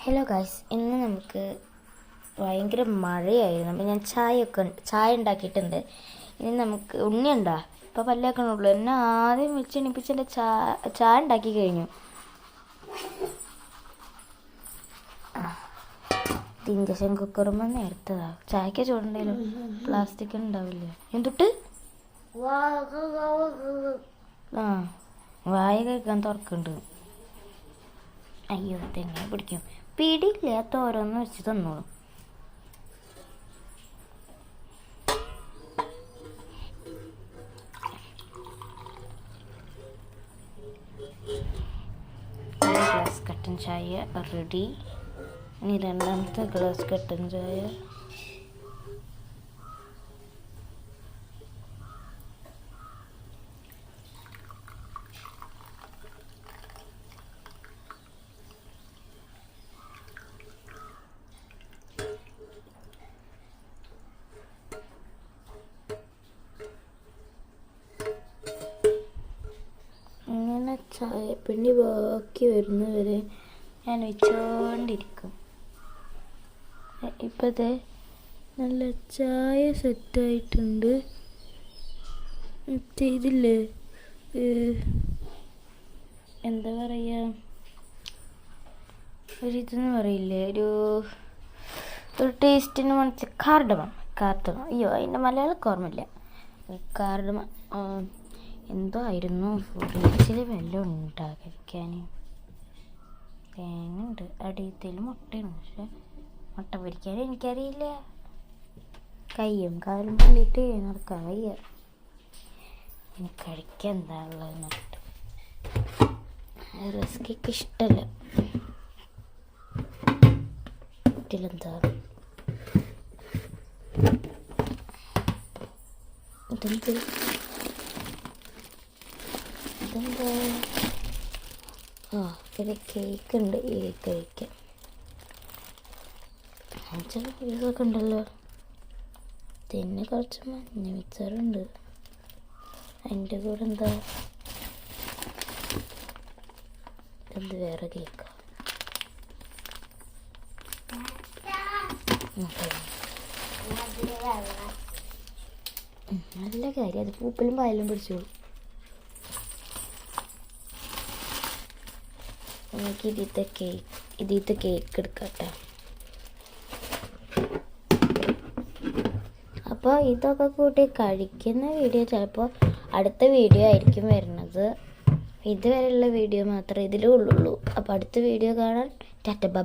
Hello guys, ഇന്ന് നമുക്ക് ഭയങ്കര മഴയായിരുന്നു. അപ്പോൾ ഞാൻ ചായ ഉണ്ടാക്കിയിട്ടുണ്ട്. ഇനി നമുക്ക് ഉണ്ണിയുണ്ടോ? ഇപ്പോൾ പല്ലേക്കണുള്ളൂ. എന്നെ ആദ്യം വിളിച്ചെണിപ്പിച്ച് എൻ്റെ ചായ ഉണ്ടാക്കി കഴിഞ്ഞു. ഇൻഡക്ഷൻ കുക്കറുമ്പോൾ നേരത്തതാ ചായക്ക് ചൂടുണ്ടെങ്കിലും പ്ലാസ്റ്റിക് ഉണ്ടാവില്ലേ എന്തൊട്ട് വായ കഴിക്കാൻ തുറക്കുന്നുണ്ട്. അയ്യോ, തെങ്ങനെ പിടിക്കും? പിടിയില്ലാത്ത ഓരോന്ന് വെച്ച് തന്നോളൂ. ഗ്ലാസ് കട്ടൻ ചായ റെഡി. ഇനി രണ്ടാമത്തെ ഗ്ലാസ് കട്ടൻ ചായ. ഇങ്ങനെ ചായപ്പിണ്ടി ബാക്കി വരുന്നവരെ ഞാൻ വെച്ചോണ്ടിരിക്കും. ഇപ്പോഴത്തെ നല്ല ചായ സെറ്റായിട്ടുണ്ട്. ഇതില്ലേ, എന്താ പറയുക, ഒരിതെന്ന് പറയില്ലേ, ഒരു ടേസ്റ്റിന് മനസ്സിൽ കാർഡമം. അയ്യോ, അതിൻ്റെ മലയാളം ഓർമ്മയില്ല. കാർഡമം എന്തോ ആയിരുന്നു. ഫ്രിഡ്ജിൽ വെള്ളം ഉണ്ടാക്കാൻ തേങ്ങ ഉണ്ട്, അടിയത്തിൽ മുട്ടയാണ്. പക്ഷെ മുട്ട പൊരിക്കാൻ എനിക്കറിയില്ല. കയ്യും കാലും പള്ളിയിട്ട് നടക്കാൻ വയ്യ. ഇനി കഴിക്കാൻ എന്താ ഉള്ളത് നോക്കിട്ട്. റസ്കൊക്കെ ഇഷ്ടമല്ല. വീട്ടിലെന്താ ഇതെന്ത് ഇതെന്താ? പിന്നെ കേക്ക് ഉണ്ട്. ഈ കഴിക്കാൻ ചില പീസൊക്കെ ഉണ്ടല്ലോ. പിന്നെ കുറച്ച് മഞ്ഞ മിക്സറുണ്ട്. അതിൻ്റെ കൂടെ എന്താ, എന്ത് വേറെ കേക്കാ? നല്ല കാര്യം. അത് പൂപ്പലും പായലും പിടിച്ചോളൂ. നമുക്ക് ഇതിത്തെ കേക്ക് എടുക്കട്ടെ. അപ്പോൾ ഇതൊക്കെ കൂട്ടി കഴിക്കുന്ന വീഡിയോ ചിലപ്പോൾ അടുത്ത വീഡിയോ ആയിരിക്കും വരുന്നത്. ഇതുവരെയുള്ള വീഡിയോ മാത്രമേ ഇതിലും ഉള്ളൂ. അപ്പോൾ അടുത്ത വീഡിയോ കാണാൻ ടാറ്റ ബൈ.